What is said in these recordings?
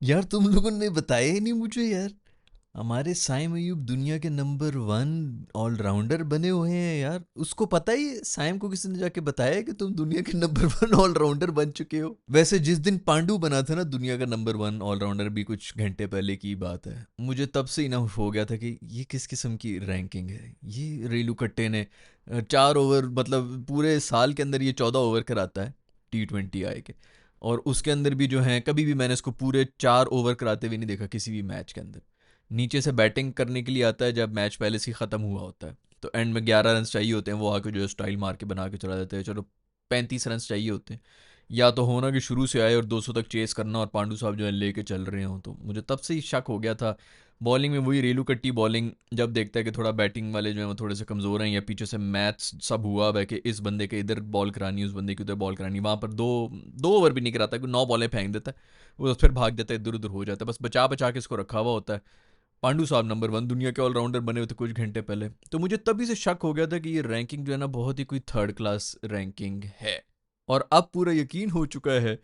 यार तुम लोगों ने बताया ही नहीं मुझे यार। हमारे साइम अयूब दुनिया के नंबर वन ऑलराउंडर बने हुए हैं यार। उसको पता ही है? साइम को किसी ने जाके बताया है कि तुम दुनिया के नंबर वन ऑलराउंडर बन चुके हो? वैसे जिस दिन पांडु बना था ना दुनिया का नंबर वन ऑलराउंडर, भी कुछ घंटे पहले की बात है, मुझे तब से इनफ हो गया था कि ये किस किस्म की रैंकिंग है। ये रेलू कट्टे ने 4 ओवर, मतलब पूरे साल के अंदर ये 14 ओवर कराता है T20 आए के। और उसके अंदर भी जो है, कभी भी मैंने इसको पूरे 4 ओवर कराते हुए नहीं देखा किसी भी मैच के अंदर। नीचे से बैटिंग करने के लिए आता है जब मैच पहले से ही ख़त्म हुआ होता है, तो एंड में 11 रन चाहिए होते हैं, वो आके जो है स्टाइल मार के बना के चला देते हैं। चलो 35 रन चाहिए होते हैं, या तो होना कि शुरू से आए और 200 तक चेस करना और पांडु साहब जो है लेके चल रहे हों। तो मुझे तब से ही शक हो गया था। बॉलिंग में वही रेलू कट्टी बॉलिंग, जब देखता है कि थोड़ा बैटिंग वाले जो है वो थोड़े से कमज़ोर हैं, या पीछे से मैच सब हुआ है कि इस बंदे के इधर बॉल करानी, उस बंदे की उधर बॉल करानी, वहाँ पर दो दो ओवर भी नहीं कराता, 9 बॉलें फेंक देता है, वो फिर भाग देता है, इधर उधर हो जाता है, बस बचा बचा के इसको रखा हुआ होता है। पांडु साहब नंबर वन दुनिया के ऑलराउंडर बने हुए थे कुछ घंटे पहले, तो मुझे तभी से शक हो गया था कि ये रैंकिंग जो है ना बहुत ही कोई थर्ड क्लास रैंकिंग है। और अब पूरा यकीन हो चुका है,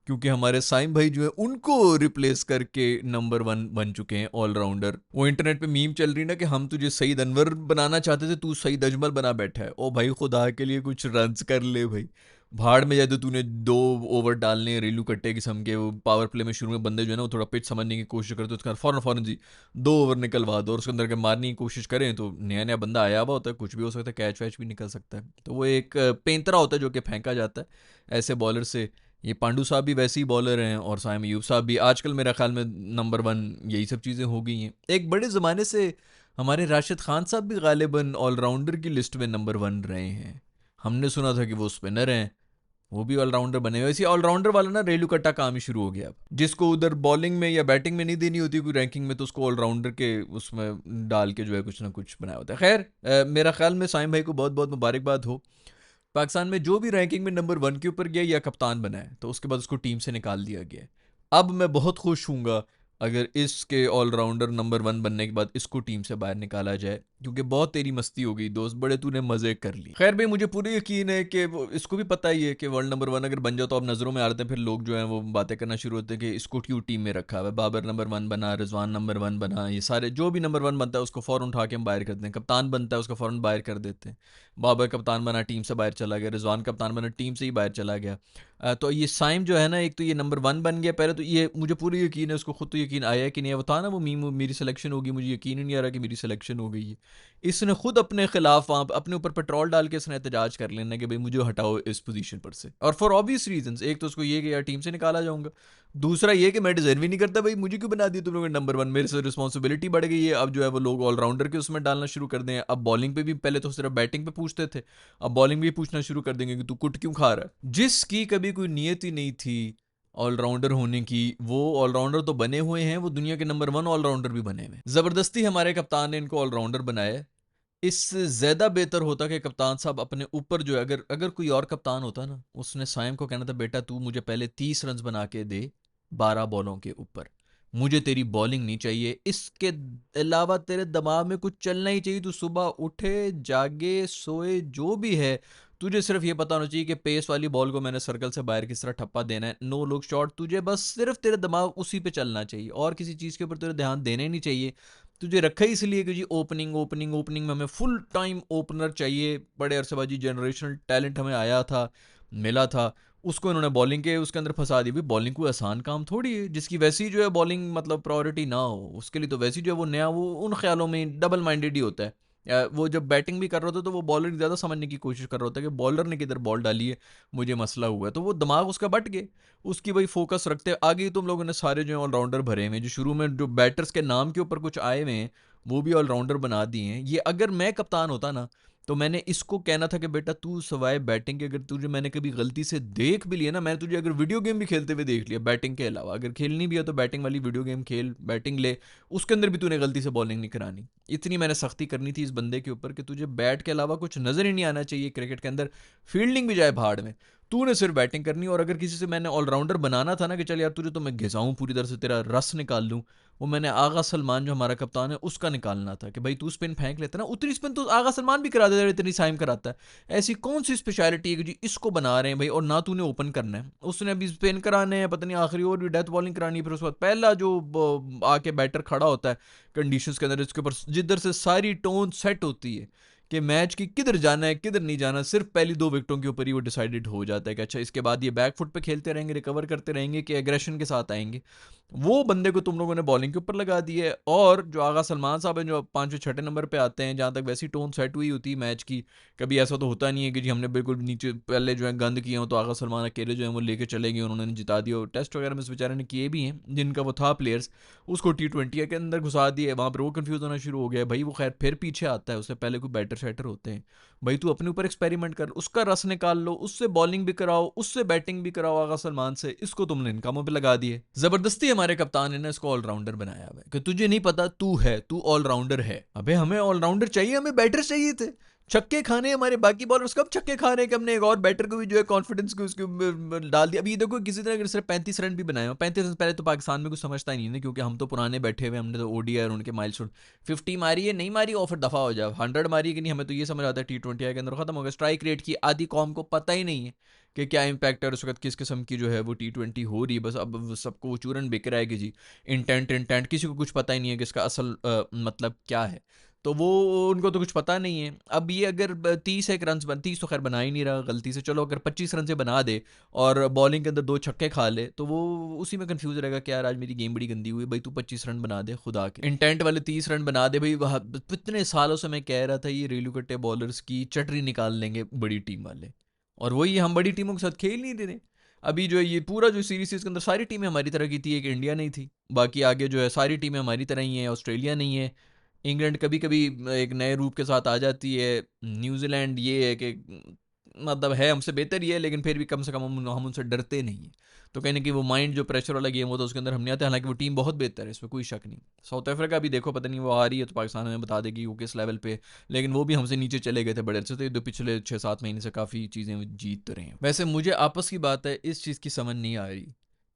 क्योंकि हमारे साइम भाई जो है उनको रिप्लेस करके नंबर वन बन चुके हैं ऑलराउंडर। वो इंटरनेट पे मीम चल रही ना कि हम तुझे सईद अनवर बनाना चाहते थे, तू सईद अजमल बना बैठा है। ओ भाई खुदा के लिए कुछ रन्स कर ले भाई। भाड़ में जाए तो तूने 2 ओवर डालने रेलू कट्टे किस्म के, वो पावर प्ले में शुरू में बंदे जो है ना वो थोड़ा पिच समझने की कोशिश करते, उसका फौरन फौरन जी 2 ओवर निकलवा दो, और उसके अंदर के मारने की कोशिश करें तो नया नया बंदा आया हुआ होता है, कुछ भी हो सकता है, कैच वैच भी निकल सकता है। तो वो एक पेंतरा होता है जो कि फेंका जाता है ऐसे बॉलर से। ये पांडु साहब भी वैसे ही बॉलर हैं, और साइम अयूब साहब भी आजकल मेरा ख्याल में नंबर वन, यही सब चीज़ें हो गई हैं। एक बड़े ज़माने से हमारे राशिद खान साहब भी गालिबन ऑलराउंडर की लिस्ट में नंबर वन रहे हैं। हमने सुना था कि वो स्पिनर हैं, वो भी ऑलराउंडर बने हुए। इसी ऑलराउंडर वाला ना रेलू कट्टा काम ही शुरू हो गया अब, जिसको उधर बॉलिंग में या बैटिंग में नहीं देनी होती कोई रैंकिंग में, तो उसको ऑलराउंडर के उसमें डाल के जो है कुछ ना कुछ बनाया होता है। खैर मेरा ख्याल में साइम भाई को बहुत बहुत मुबारकबाद हो। पाकिस्तान में जो भी रैंकिंग में नंबर वन के ऊपर गया या कप्तान बना है, तो उसके बाद उसको टीम से निकाल दिया गया है। अब मैं बहुत खुश हूँगा अगर इसके ऑलराउंडर नंबर वन बनने के बाद इसको टीम से बाहर निकाला जाए, क्योंकि बहुत तेरी मस्ती हो गई दोस्त, बड़े तूने मजे कर लिए। खैर भाई मुझे पूरी यकीन है कि वो, इसको भी पता ही है कि वर्ल्ड नंबर वन अगर बन जाओ तो अब नजरों में आ रहे हैं, फिर लोग जो है वो बातें करना शुरू होते हैं कि इसको क्यों टीम में रखा हुआ है। बाबर नंबर वन बना, रिजवान नंबर वन बना, ये सारे जो भी नंबर वन बनता है उसको फौरन उठा के हम बाहर कर देते हैं। कप्तान बनता है उसको फौरन बाहर कर देते हैं। बाबर कप्तान बना, टीम से बाहर चला गया। रिजवान कप्तान बना, टीम से ही बाहर चला गया। तो ये साइम जो है ना, एक तो ये नंबर वन बन गया पहले, तो ये मुझे पूरी यकीन है, उसको खुद तो यकीन आया कि नहीं, वो था ना वो मीम, मेरी सिलेक्शन होगी, मुझे यकीन ही नहीं आ रहा कि मेरी सिलेक्शन हो गई है। इसने खुद अपने खिलाफ वहाँ अपने ऊपर पेट्रोल डाल के इसने एहतजाज कर लेना कि भाई मुझे हटाओ इस पोजीशन पर से, और फॉर ऑब्वियस रीजंस। एक तो उसको ये कि यार टीम से निकाला जाऊंगा, दूसरा ये कि मैं डिजर्व ही नहीं करता भाई, मुझे क्यों बना दिया तुम लोगों ने नंबर वन, मेरे से रिस्पॉन्सिबिलिटी बढ़ गई है। अब जो है वो लोग ऑलराउंडर के उसमें डालना शुरू कर दें। अब बॉलिंग पे भी, पहले तो सिर्फ बैटिंग पे पूछते थे, अब बॉलिंग भी पूछना शुरू कर देंगे कि तू कुट क्यों खा रहा है। जिसकी कभी कोई नियत ही नहीं थी ऑलराउंडर होने की, वो ऑलराउंडर तो बने हुए हैं, वो दुनिया के नंबर वन ऑलराउंडर भी बने हुए। जबरदस्ती हमारे कप्तान ने इनको ऑलराउंडर बनाया। इससे ज्यादा बेहतर होता कि कप्तान साहब अपने ऊपर जो है, अगर अगर कोई और कप्तान होता ना, उसने साइम को कहना था बेटा तू मुझे पहले 30 रन बना के दे 12 बॉलों के ऊपर, मुझे तेरी बॉलिंग नहीं चाहिए, इसके अलावा तेरे दिमाग में कुछ चलना ही चाहिए, तू सुबह उठे जागे सोए जो भी है, तुझे सिर्फ ये पता होना चाहिए कि पेस वाली बॉल को मैंने सर्कल से बाहर किस तरह ठप्पा देना है, नो लुक शॉट, तुझे बस सिर्फ तेरे दिमाग उसी पे चलना चाहिए, और किसी चीज़ के ऊपर तुझे ध्यान देना ही नहीं चाहिए। तुझे रखा ही इसलिए कि जी ओपनिंग ओपनिंग ओपनिंग में हमें फुल टाइम ओपनर चाहिए, बड़े अरसे बाद जी जनरेशनल टैलेंट हमें आया था, मिला था, उसको इन्होंने बॉलिंग के उसके अंदर फंसा दी। भी बॉलिंग कोई आसान काम थोड़ी है, जिसकी वैसी जो है बॉलिंग मतलब प्रायोरिटी ना हो उसके लिए तो वैसी जो है वो नया, वो उन ख्यालों में डबल माइंडेड ही होता है। वो जब बैटिंग भी कर रहा होता है तो वो बॉलर ज़्यादा समझने की कोशिश कर रहा होता है कि बॉलर ने किधर बॉल डाली है, मुझे मसला हुआ है, तो वो दिमाग उसका बट गया। उसकी भाई फोकस रखते आगे ही तुम लोगों ने सारे जो है ऑलराउंडर भरे हुए हैं, जो शुरू में जो बैटर्स के नाम के ऊपर कुछ आए हुए हैं वो भी ऑलराउंडर बना दिए हैं। ये अगर मैं कप्तान होता ना, तो मैंने इसको कहना था कि बेटा तू सवाए बैटिंग के, अगर तुझे मैंने कभी गलती से देख भी लिया ना, मैंने तुझे अगर वीडियो गेम भी खेलते हुए देख लिया बैटिंग के अलावा, अगर खेलनी भी है तो बैटिंग वाली वीडियो गेम खेल, बैटिंग ले, उसके अंदर भी तूने गलती से बॉलिंग नहीं करानी। इतनी मैंने सख्ती करनी थी इस बंदे के ऊपर कि तुझे बैट के अलावा कुछ नजर ही नहीं आना चाहिए क्रिकेट के अंदर, फील्डिंग भी जाए भाड़ में, तूने सिर्फ बैटिंग करनी। और अगर किसी से मैंने ऑलराउंडर बनाना था ना कि चल यार तुझे तो मैं घिसाऊं पूरी तरह से, तेरा रस निकाल लूं, वो मैंने आगा सलमान जो हमारा कप्तान है उसका निकालना था कि भाई तू स्पिन फेंक लेता ना, उतनी स्पिन तो आगा सलमान भी करा देता है इतनी साइम कराता है। ऐसी कौन सी स्पेशलिटी है कि जी इसको बना रहे हैं भाई, और ना तूने ओपन करना है, उसने अभी स्पिन कराने हैं, पता नहीं आखिरी ओवर भी डेथ बॉलिंग करानी है, फिर उसके बाद पहला जो आके बैटर खड़ा होता है कंडीशंस के अंदर, इसके ऊपर जिधर से सारी टोन सेट होती है कि मैच की किधर जाना है किधर नहीं जाना, सिर्फ पहली 2 विकेटों के ऊपर ही वो डिसाइडेड हो जाता है कि अच्छा इसके बाद ये बैक फुट पे खेलते रहेंगे, रिकवर करते रहेंगे कि एग्रेशन के साथ आएंगे। वो बंदे को तुम लोगों ने बॉलिंग के ऊपर लगा दी है। और जो आगा सलमान साहब हैं जो 5वें 6ठे नंबर पे आते हैं, जहाँ तक वैसी टोन सेट हुई होती है मैच की, कभी ऐसा तो होता नहीं है कि जी हमने बिल्कुल नीचे पहले जो है गंद किए हो तो आगा सलमान अकेले जो है वो लेके चले गए, उन्होंने जिता दिया। टेस्ट वगैरह में इस बेचारे ने किए भी हैं जिनका वो था प्लेयर्स, उसको T20 के अंदर घुसा दिए, वहाँ पर वो कंफ्यूज होना शुरू हो गया भाई। वो खैर फिर पीछे आता है, उससे पहले कोई बैटर शैटर होते हैं। भाई तू अपने ऊपर एक्सपेरिमेंट कर, उसका रस निकाल लो, उससे बॉलिंग भी कराओ, उससे बैटिंग भी कराओ आगा सलमान से, इसको तुमने इन कामों पे लगा दिए। जबरदस्ती हमारे कप्तान ने इसको ऑलराउंडर बनाया हुआ है कि तुझे नहीं पता तू है, तू ऑलराउंडर है। अबे हमें ऑलराउंडर चाहिए, हमें बैटर चाहिए थे। छक्के खाने हमारे बाकी बॉलर्स कब छक्के खा रहे हैं कि हमने एक और बैटर को भी जो है कॉन्फिडेंस को उसके डाल दिया। अभी देखो किसी तरह अगर सिर्फ 35 रन भी बनाए हो, 35 रन पहले तो पाकिस्तान में कुछ समझता ही नहीं है, क्योंकि हम तो पुराने बैठे हुए, हमने तो ODI और उनके माइलस्टोन 50 मारी है नहीं मारी और फिर दफा हो जाए, 100 मारी है कि नहीं, हमें तो ये समझ आता है T20 के अंदर खत्म हो गया। स्ट्राइक रेट की आधी कौम को पता ही नहीं है कि क्या इम्पैक्ट है उस वक्त किस किस्म की जो है वो T20 हो रही है। बस अब सबको चूरन बिक रहा है कि जी इंटेंट इंटेंट, किसी को कुछ पता ही नहीं है कि इसका असल मतलब क्या है। तो वो उनको तो कुछ पता नहीं है। अब ये अगर 30 एक रन 30 तो खैर बना ही नहीं रहा गलती से, चलो अगर 25 रन से बना दे और बॉलिंग के अंदर 2 छक्के खा ले तो वो उसी में कंफ्यूज रहेगा कि यार आज मेरी गेम बड़ी गंदी हुई। भाई तू 25 रन बना दे खुदा के, इंटेंट वाले 30 रन बना दे भाई। इतने सालों से मैं कह रहा था ये रेलू कट्टे बॉलर्स की चटरी निकाल लेंगे बड़ी टीम वाले, और वही हम बड़ी टीमों के साथ खेल नहीं दे रहे। अभी जो है ये पूरा जो सीरीज इसके अंदर सारी टीमें हमारी तरह की थी, एक इंडिया नहीं थी, बाकी आगे जो है सारी टीमें हमारी तरह ही हैं। ऑस्ट्रेलिया नहीं है, इंग्लैंड कभी कभी एक नए रूप के साथ आ जाती है, न्यूजीलैंड ये है कि मतलब है हमसे बेहतर ही है, लेकिन फिर भी कम से कम हम उनसे डरते नहीं हैं। तो कहीं ना कहीं वो माइंड जो प्रेशर वाला गेम होता है उसके अंदर हम नहीं आते, हालांकि वो टीम बहुत बेहतर है, इसमें कोई शक नहीं। साउथ अफ्रीका भी देखो, पता नहीं वो आ रही है तो पाकिस्तान हमें बता देगी वो किस लेवल पे, लेकिन वो भी हमसे नीचे चले गए थे बड़े अच्छे, तो ये पिछले 6-7 महीने से काफ़ी चीज़ें जीत रहे हैं। वैसे मुझे आपस की बात है इस चीज़ की समझ नहीं आ रही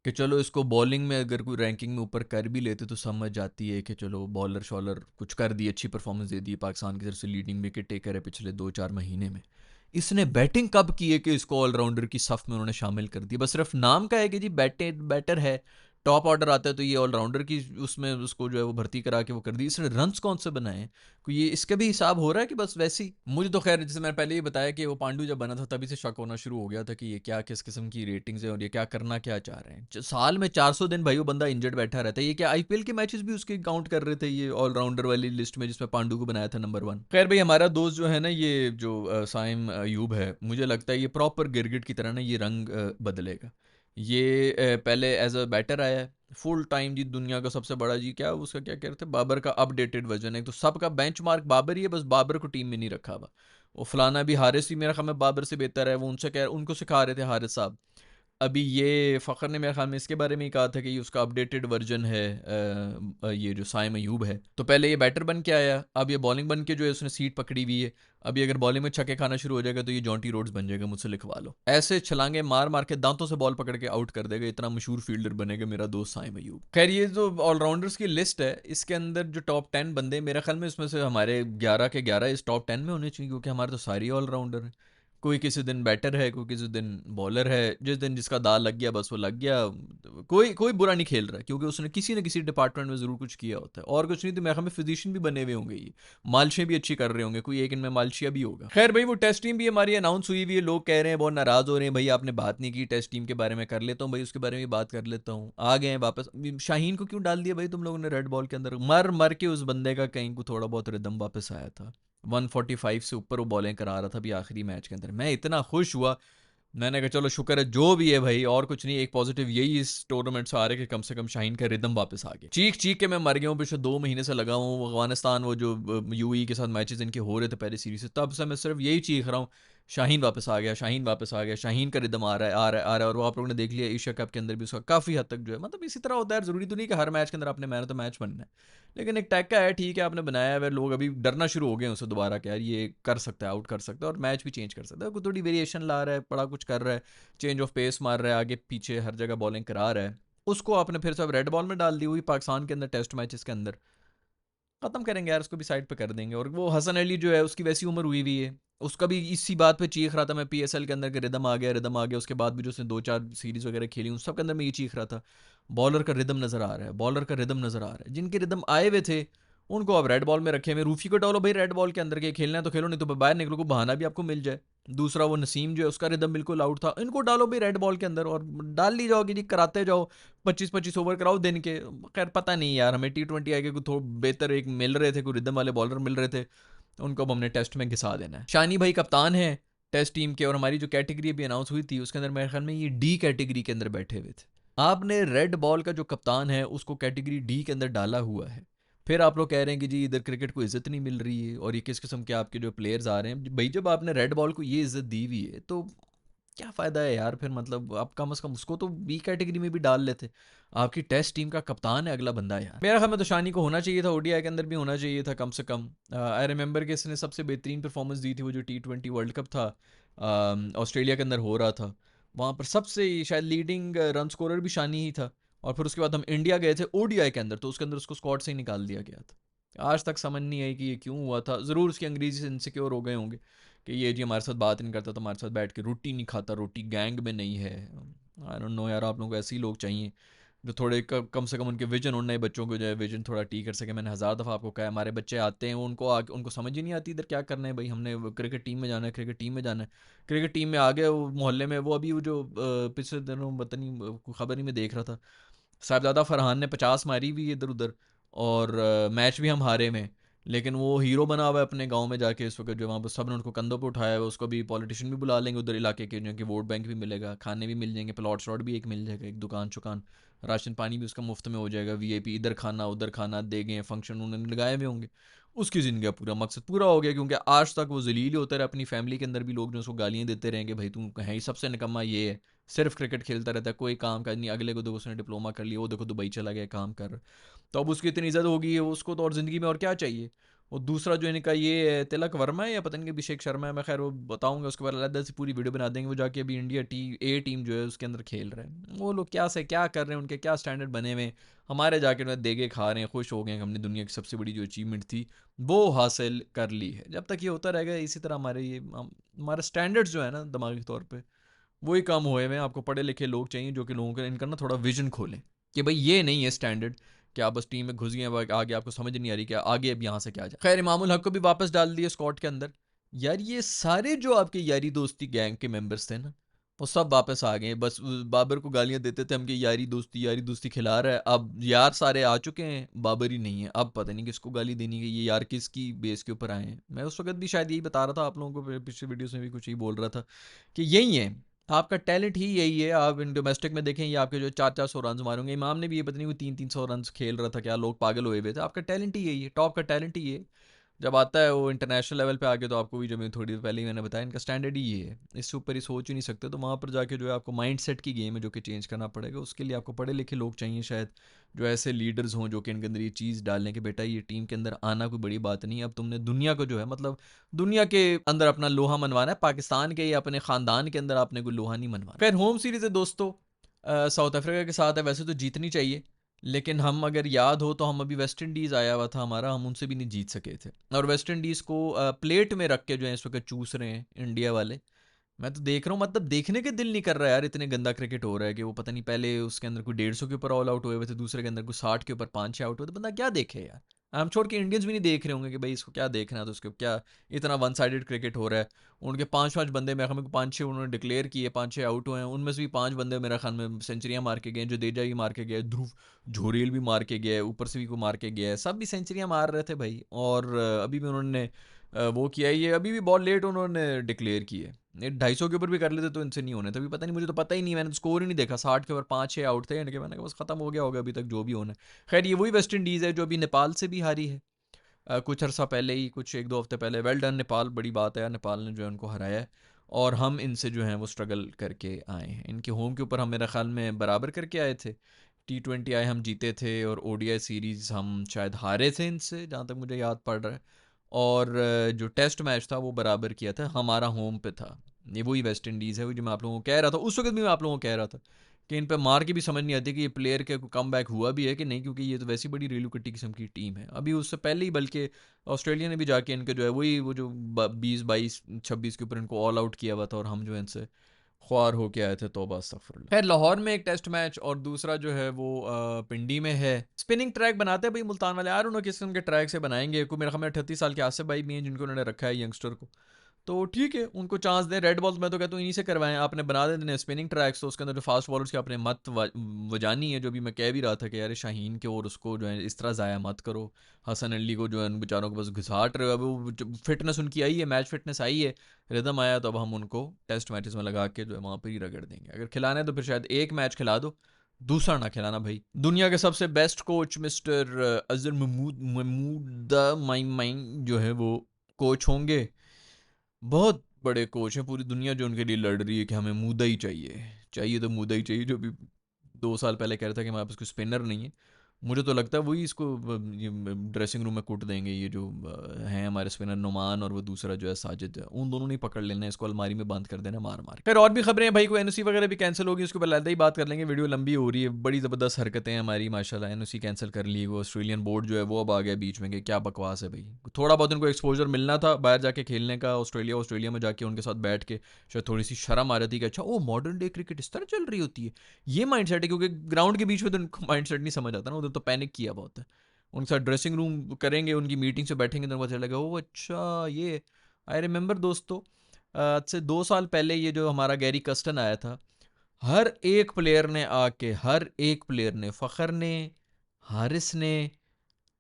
कि चलो इसको बॉलिंग में अगर कोई रैंकिंग में ऊपर कर भी लेते तो समझ जाती है कि चलो बॉलर शॉलर कुछ कर दी, अच्छी परफॉर्मेंस दे दी, पाकिस्तान की तरफ से लीडिंग विकेट टेकर है पिछले 2-4 महीने में। इसने बैटिंग कब की है कि इसको ऑलराउंडर की सफ में उन्होंने शामिल कर दिया? बस सिर्फ नाम का है कि जी बैटर है, टॉप ऑर्डर आता है तो ये ऑलराउंडर की उसमें उसको जो है वो भर्ती करा के वो कर दी। इसने रन्स कौन से बनाए? कोई ये इसका भी हिसाब हो रहा है कि बस वैसे ही? मुझे तो खैर जैसे मैंने पहले ही बताया कि वो पांडु जब बना था तभी से शक होना शुरू हो गया था कि ये क्या किस किस्म की रेटिंग्स है और ये क्या करना क्या चाह रहे हैं। साल में 400 दिन भाई वो बंदा इंजर्ड बैठा रहता है, ये क्या IPL के मैचेस भी उसके काउंट कर रहे थे ये ऑलराउंडर वाली लिस्ट में जिसमें पांडु को बनाया था नंबर 1? खैर भाई हमारा दोस्त जो है ना ये जो साइम अयूब है, मुझे लगता है ये प्रॉपर गिरगिट की तरह ना ये रंग बदलेगा। ये पहले एज अ बैटर आया है फुल टाइम जी, दुनिया का सबसे बड़ा जी क्या उसका क्या कह रहे थे, बाबर का अपडेटेड वर्जन है, तो सबका बेंचमार्क बाबर ही है, बस बाबर को टीम में नहीं रखा हुआ। वो फलाना भी हारिस भी मेरा ख्याल में बाबर से बेहतर है, वो उनसे कह उनको सिखा रहे थे हारिस साहब। अभी ये फ़खर ने मेरे ख्याल में इसके बारे में ही कहा था कि ये उसका अपडेटेड वर्जन है ये जो साइम अयूब है। तो पहले ये बैटर बन के आया, अब ये बॉलिंग बन के जो है उसने सीट पकड़ी हुई है। अभी अगर बॉलिंग में छक्के खाना शुरू हो जाएगा तो ये जॉन्टी रोड्स बन जाएगा, मुझसे लिखवा लो। ऐसे छलांगे मार मार के दांतों से बॉल पकड़ के आउट कर देगा, इतना मशहूर फील्डर बनेगा मेरा दोस्त साइम अयूब। खैर ये जो ऑलराउंडर्स की लिस्ट है इसके अंदर जो टॉप 10 बंदे, मेरे ख्याल में इसमें से हमारे 11 के 11 इस टॉप 10 में होने चाहिए, क्योंकि हमारे तो सारे ऑलराउंडर हैं। कोई किसी दिन बैटर है, कोई किसी दिन बॉलर है, जिस दिन जिसका दाल लग गया बस वो लग गया। कोई कोई बुरा नहीं खेल रहा है क्योंकि उसने किसी न किसी डिपार्टमेंट में ज़रूर कुछ किया होता है, और कुछ नहीं तो मेरे ख्याल में फिजिशियन भी बने हुए होंगे, ये मालशें भी अच्छी कर रहे होंगे, कोई एक इनमें मालशिया भी होगा। खैर भाई वो टेस्ट टीम भी हमारी अनाउंस हुई हुई है, लोग कह रहे हैं बहुत नाराज़ हो रहे हैं, भाई आपने बात नहीं की टेस्ट टीम के बारे में। कर लेता हूँ भाई उसके बारे में बात कर लेता हूँ। आ गए हैं वापस, शाहीन को क्यों डाल दिया भाई तुम लोगों ने रेड बॉल के अंदर? मर मर के उस बंदे का कहीं को थोड़ा बहुत रिदम वापस आया था। 145 से ऊपर वो बॉलिंग करा रहा था अभी आखिरी मैच के अंदर, मैं इतना खुश हुआ। मैंने कहा चलो शुक्र है जो भी है भाई, और कुछ नहीं, एक पॉजिटिव यही इस टूर्नामेंट से आ रहा है कि कम से कम शाहीन का रिदम वापस आ गया। चीख चीख के मैं मर गया हूँ, पिछले 2 महीने से लगा हूँ अफगानिस्तान वो जो UAE के साथ मैचेस इनके हो रहे थे पहले सीरीज से, तब से मैं सिर्फ यही चीख रहा हूँ शाहीन वापस आ गया, शाहीन वापस आ गया, शाहीन का रिदम आ रहा है, आ रहा है, आ रहा है। और वो आप लोगों ने देख लिया एशिया कप के अंदर भी उसका काफ़ी हद तक जो है, मतलब इसी तरह होता है। ज़रूरी तो नहीं कि हर मैच के अंदर आपने मैन ऑफ द मैच बनना है, लेकिन एक टैग का है, ठीक है, आपने बनाया है। लोग अभी डरना शुरू हो गए हैं उससे दोबारा कि यार ये कर सकता है, आउट कर सकता है और मैच भी चेंज कर सकता है। कोई थोड़ी वेरिएशन ला रहा है, बड़ा कुछ कर रहा है, चेंज ऑफ पेस मार रहा है, आगे पीछे हर जगह बॉलिंग करा रहा है, उसको आपने फिर सब रेड बॉल में डाल दी हुई पाकिस्तान के अंदर टेस्ट मैचेस के अंदर। खत्म करेंगे यार, उसको भी साइड पे कर देंगे। और वो हसन अली जो है उसकी वैसी उम्र हुई हुई है, उसका भी इसी बात पे चीख रहा था मैं पीएसएल के अंदर के रिदम आ गया, रिदम आ गया। उसके बाद भी जो उसने 2-4 सीरीज वगैरह खेली उन सब के अंदर मैं ये चीख रहा था, बॉलर का रिदम नजर आ रहा है, बॉलर का रिदम नजर आ रहा है। जिनके रिदम आए हुए थे उनको अब रेड बॉल में रखे हुए। रूफी को डालो भाई रेड बॉल के अंदर के, खेलना है तो खेलो, नहीं तो बाहर निकलो, को बहाना भी आपको मिल जाए। दूसरा वो नसीम जो है उसका रिदम बिल्कुल आउट था, इनको डालो भाई रेड बॉल के अंदर और डाल ली जाओगी जी, कराते जाओ, 25-25 ओवर कराओ दिन के। खैर पता नहीं यार, हमें T20 आई के कुछ थोड़ा बेहतर एक मिल रहे थे, कोई रिदम वाले बॉलर मिल रहे थे, उनको अब हमने टेस्ट में घिसा देना है। शानी भाई कप्तान है टेस्ट टीम के, और हमारी जो कैटेगरी अभी अनाउंस हुई थी उसके अंदर मेरे ख्याल में ये डी कैटेगरी के अंदर बैठे हुए थे। आपने रेड बॉल का जो कप्तान है उसको कैटेगरी डी के अंदर डाला हुआ है, फिर आप लोग कह रहे हैं कि जी इधर क्रिकेट को इज्जत नहीं मिल रही है और ये किस किस्म के आपके जो प्लेयर्स आ रहे हैं। भाई जब आपने रेड बॉल को ये इज्जत दी हुई है तो क्या फ़ायदा है यार, फिर मतलब आप कम से कम उसको तो बी कैटेगरी में भी डाल लेते। आपकी टेस्ट टीम का कप्तान है अगला बंदा यार। मेरा ख्याल में तो शानी को होना चाहिए था, ओडीआई के अंदर भी होना चाहिए था कम से कम। आई रिमेंबर कि इसने सबसे बेहतरीन परफॉर्मेंस दी थी वो जो T20 वर्ल्ड कप था, ऑस्ट्रेलिया के अंदर हो रहा था। वहाँ पर सबसे शायद लीडिंग रन स्कोरर भी शानी ही था। और फिर उसके बाद हम इंडिया गए थे ओडीआई के अंदर, तो उसके अंदर उसको स्क्वाड से ही निकाल दिया गया था। आज तक समझ नहीं आई कि ये क्यों हुआ था। ज़रूर उसकी अंग्रेजी से इनसिक्योर हो गए होंगे कि ये जी हमारे साथ बात नहीं करता, तो हमारे साथ बैठ के रोटी नहीं खाता, रोटी गैंग में नहीं है। आई डोंट नो यार, आप लोगों को ऐसे ही लोग चाहिए जो थोड़े कम से कम उनके विजन, उन नए बच्चों को जो है विजन थोड़ा टी कर सके। मैंने हज़ार दफ़ा आपको कहा है, हमारे बच्चे आते हैं उनको समझ ही नहीं आती इधर क्या करना है। भाई हमने क्रिकेट टीम में जाना है, क्रिकेट टीम में जाना है, क्रिकेट टीम में आ गए वो मोहल्ले में। वो अभी वो जो पिछले दिनों पता नहीं खबर ही में देख रहा था, साहबजादा फरहान ने 50 मारी हुई इधर उधर, और मैच भी हम हारे में, लेकिन वो हीरो बना हुआ है अपने गांव में जाके इस वक्त। जो वहाँ पर सब ने उनको कंधों पे उठाया है, उसको भी पॉलिटिशियन भी बुला लेंगे उधर इलाके के, जो कि वोट बैंक भी मिलेगा, खाने भी मिल जाएंगे, प्लॉट शॉट भी एक मिल जाएगा, एक दुकान चुकान, राशन पानी भी उसका मुफ्त में हो जाएगा, वीआईपी इधर खाना उधर खाना देंगे, फंक्शन उन्होंने लगाए हुए होंगे। उसकी ज़िंदगी का पूरा मकसद पूरा हो गया, क्योंकि आज तक वो जलील होता रहा। अपनी फैमिली के अंदर भी लोग जो उसको गालियाँ देते रहेंगे, भाई तुम कहीं सबसे निकम्मा ये है, सिर्फ क्रिकेट खेलता रहता है, कोई काम काज नहीं। अगले को देखो उसने डिप्लोमा कर लिया, वो देखो दुबई चला गया काम कर, तो अब उसकी इतनी इज्जत होगी है उसको तो, और ज़िंदगी में और क्या चाहिए। और दूसरा जो इनका ये है तिलक वर्मा है या पता नहीं अभिषेक शर्मा है, मैं खैर वो बताऊंगा उसके बाद अलग से पूरी वीडियो बना देंगे। वो जाके अभी इंडिया टीम जो है उसके अंदर खेल रहे हैं। वो लोग क्या से क्या कर रहे हैं, उनके क्या स्टैंडर्ड बने हुए हैं। हमारे जाके उन्हें देगे खा रहे हैं, खुश हो गए हमने दुनिया की सबसे बड़ी जो अचीवमेंट थी वो हासिल कर ली है। जब तक ये होता रहेगा इसी तरह हमारे स्टैंडर्ड्स जो है ना दिमागी तौर पर वही कम हुए हुए हैं। आपको पढ़े लिखे लोग चाहिए जो कि लोगों का इनका ना थोड़ा विजन खोलें कि भाई ये नहीं है स्टैंडर्ड कि आप बस टीम में घुस गए, आगे आपको समझ नहीं आ रही कि आगे अब यहाँ से क्या जाए। खैर इमामुल हक को भी वापस डाल दिया स्क्वाड के अंदर। यार ये सारे जो आपके यारी दोस्ती गैंग के मेंबर्स थे ना वो सब वापस आ गए। बस बाबर को गालियां देते थे हम कि यारी दोस्ती खिला रहा है। अब यार सारे आ चुके हैं, बाबर ही नहीं है। अब पता नहीं किसको गाली देनी है, ये यार किसकी बेस के ऊपर आए हैं। मैं उस वक्त भी शायद यही बता रहा था आप लोगों को, पिछले वीडियो में भी कुछ यही बोल रहा था कि यही है आपका टैलेंट ही यही है। आप इन डोमेस्टिक में देखें, ये आपके जो 400 रन मारेंगे, इमाम ने भी ये पता नहीं 300 रन खेल रहा था, क्या लोग पागल हुए हुए थे। आपका टैलेंट ही यही है, टॉप का टैलेंट ही है। जब आता है वो इंटरनेशनल लेवल पे आके, तो आपको भी, जब मैं थोड़ी देर पहले ही मैंने बताया, इनका स्टैंडर्ड ही ये है, इससे ऊपर ही सोच ही नहीं सकते। तो वहाँ पर जाके जो है आपको माइंड सेट की गेम है जो कि चेंज करना पड़ेगा। उसके लिए आपको पढ़े लिखे लोग चाहिए शायद, जो ऐसे लीडर्स हों जो कि इनके अंदर ये चीज़ डालने के बेटा ये टीम के अंदर आना कोई बड़ी बात नहीं है। अब तुमने दुनिया को जो है मतलब दुनिया के अंदर अपना लोहा मनवाना है, पाकिस्तान के या अपने ख़ानदान के अंदर आपने कोई लोहा नहीं मनवाना। खैर होम सीरीज़ है दोस्तों, साउथ अफ्रीका के साथ है, वैसे तो जीतनी चाहिए, लेकिन हम अगर याद हो तो हम अभी वेस्ट इंडीज़ आया हुआ था हमारा, हम उनसे भी नहीं जीत सके थे। और वेस्ट इंडीज़ को प्लेट में रख के जो है इस वक्त चूस रहे हैं इंडिया वाले। मैं तो देख रहा हूँ, मतलब देखने के दिल नहीं कर रहा है यार, इतने गंदा क्रिकेट हो रहा है कि वो पता नहीं पहले उसके अंदर कोई 150 के ऊपर ऑल आउट हुए हुए थे, दूसरे के अंदर कोई 60 के ऊपर 5-6 आउट हुए थे। बंदा क्या देखे यार। आई एम श्योर कि इंडियंस भी नहीं देख रहे होंगे कि भाई इसको क्या देखना है, तो उसको क्या इतना वन साइडेड क्रिकेट हो रहा है। उनके 5-5 बंदे मेरे ख्याल में 5-6 उन्होंने डिक्लेयर किए, 5-6 आउट हुए हैं, उनमें से भी 5 बंदे मेरे ख्याल में सेंचुरियाँ मार के गए। जडेजा भी मार के गए, ध्रुव झोरेल भी मार के गया है, ऊपर से भी को मार के गया है, सब भी सेंचुरियाँ मार रहे थे भाई। और अभी भी उन्होंने वो किया है, ये अभी भी बहुत लेट उन्होंने डिक्लेयर की है। ये 250 के ऊपर भी कर लेते तो इनसे नहीं होने थे। अभी पता नहीं, मुझे तो पता ही नहीं, मैंने तो स्कोर ही नहीं देखा। 60 के ऊपर 5-6 आउट थे इनके, मैंने कहा बस खत्म हो गया होगा अभी तक जो भी होना है। खैर ये वही वेस्ट इंडीज़ है जो अभी नेपाल से भी हारी है कुछ अर्सा पहले ही, कुछ 1-2 हफ्ते पहले। वेल डन नेपाल, बड़ी बात है यार, नेपाल ने जो है उनको हराया है। और हम इनसे जो हैं वो स्ट्रगल करके आए हैं। इनके होम के ऊपर हम मेरा ख्याल में बराबर करके आए थे, T20 हम जीते थे और ODI सीरीज़ हम शायद हारे थे इनसे, जहाँ तक मुझे याद पड़ रहा है। और जो टेस्ट मैच था वो बराबर किया था, हमारा होम पे था। ये वही वेस्ट इंडीज़ है, वो जो मैं आप लोगों को कह रहा था, उस वक्त भी मैं आप लोगों को कह रहा था कि इन पे मार के भी समझ नहीं आती कि ये प्लेयर के कम बैक हुआ भी है कि नहीं, क्योंकि ये तो वैसी बड़ी रेलू कट्टी किस्म की टीम है। अभी उससे पहले ही बल्कि ऑस्ट्रेलिया ने भी जाके इनके जो है वही वो जो 20-22-26 के ऊपर इनको ऑल आउट किया हुआ था, और हम जो है इनसे ख्वार होके आए थे, तौबा अस्तगफुरुल्लाह। खैर, लाहौर में एक टेस्ट मैच और दूसरा जो है वो पिंडी में है। स्पिनिंग ट्रैक बनाते हैं भाई मुल्तान वाले, यार उन्होंने किस किस्म के ट्रैक से बनाएंगे। को मेरा ख्याल में 38 साल के आसिफ भाई भी हैं जिनको उन्होंने रखा है यंगस्टर को, तो ठीक है उनको चांस दें। रेड बॉल्स मैं तो कहता हूँ इन्हीं से करवाएं, आपने बना देने स्पिनिंग ट्रैक्स, तो उसके अंदर जो फास्ट बॉलर्स की आपने मत वजानी है, जो भी मैं कह भी रहा था कि यार शाहीन के और उसको जो है इस तरह ज़ाया मत करो। हसन अली को जो है उन बेचारों को बस घिसाट रहे हो, अब वो फिटनेस उनकी आई है, मैच फिटनेस आई है, रिदम आया, तो अब हम उनको टेस्ट मैचेस में लगा के जो है वहाँ पर ही रगड़ देंगे। अगर खिलाना है तो फिर शायद एक मैच खिला दो, दूसरा ना खिलाना भाई। दुनिया के सबसे best coach mister Azhar Mahmood mine जो है वो कोच होंगे। बहुत बड़े कोच हैं, पूरी दुनिया जो उनके लिए लड़ रही है कि हमें मूदा ही चाहिए, चाहिए तो मूदा ही चाहिए। जो भी 2 साल पहले कह रहा था कि हमारे पास कोई स्पिनर नहीं है, मुझे तो लगता है वही इसको ड्रेसिंग रूम में कूट देंगे। ये जो हैं हमारे स्पिनर नुमान और वो दूसरा जो है साजिद, उन दोनों ने पकड़ लेना है, इसको अलमारी में बंद कर देना मार मार। खैर और भी खबरें हैं भाई, कोई NOC वगैरह भी कैंसिल होगी उसके ऊपर अलग ही बात कर लेंगे, वीडियो लंबी हो रही है। बड़ी ज़बरदस्त हरकतें हैं हमारी माशाल्लाह। NOC कैंसिल कर ली, वो ऑस्ट्रेलियन बोर्ड जो है वो अब आ गया बीच में कि क्या बकवास है भाई। थोड़ा बहुत उनको एक्सपोजर मिलना था बाहर जाके खेलने का, ऑस्ट्रेलिया में जाके उनके साथ बैठ के शायद थोड़ी सी शर्म आ रही थी कि अच्छा, ओ मॉडर्न डे क्रिकेट इस तरह चल रही होती है, ये माइंड सेट है। क्योंकि ग्राउंड के बीच में तो उनको माइंड सेट नहीं समझ आता ना, उधर तो पैनिक किया बहुत है। उनके साथ ड्रेसिंग रूम करेंगे, उनकी मीटिंग से बैठेंगे तो पता चलेगा ओ अच्छा ये। आई रिमेंबर दोस्तों, आज से 2 साल पहले ये जो हमारा गैरी कस्टन आया था, हर एक प्लेयर ने आके, हर एक प्लेयर ने, फ़खर ने, हारिस ने,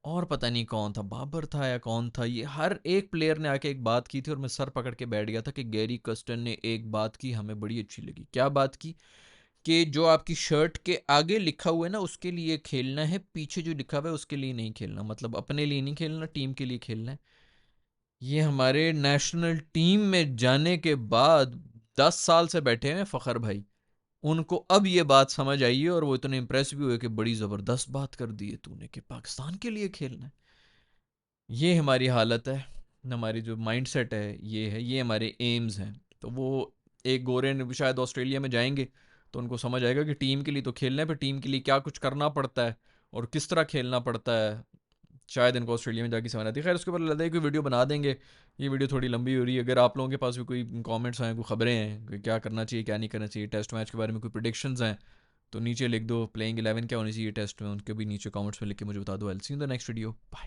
और पता नहीं कौन था, बाबर था या कौन था, ये हर एक प्लेयर ने आके एक बात की थी और मैं सर पकड़ के बैठ गया था कि गैरी कस्टन ने एक बात की, हमें बड़ी अच्छी लगी। क्या बात की? कि जो आपकी शर्ट के आगे लिखा हुआ है ना उसके लिए खेलना है, पीछे जो लिखा हुआ है उसके लिए नहीं खेलना। मतलब अपने लिए नहीं खेलना, टीम के लिए खेलना है। ये हमारे नेशनल टीम में जाने के बाद 10 साल से बैठे हैं फ़खर भाई, उनको अब ये बात समझ आई है और वो इतने इंप्रेस भी हुए कि बड़ी ज़बरदस्त बात कर दी है तूने कि पाकिस्तान के लिए खेलना है। ये हमारी हालत है, हमारी जो माइंड सेट है ये है, ये हमारे एम्स हैं। तो वो एक गोरे ने शायद ऑस्ट्रेलिया में जाएंगे तो उनको समझ आएगा कि टीम के लिए तो खेलना है, पर टीम के लिए क्या कुछ करना पड़ता है और किस तरह खेलना पड़ता है। शायद इनको ऑस्ट्रेलिया में जाके समझ आती है। खैर उसके ऊपर लगता है कोई वीडियो बना देंगे, ये वीडियो थोड़ी लंबी हो रही है। अगर आप लोगों के पास भी कोई कमेंट्स हैं, कोई खबरें हैं कि क्या करना चाहिए क्या नहीं करना चाहिए, टेस्ट मैच के बारे में कोई प्रिडिक्शंस हैं, तो नीचे लिख दो। प्लेइंग 11 क्या होनी चाहिए टेस्ट में, उनके भी नीचे कमेंट्स में लिख के मुझे बता दो। I will see you in the next video, bye.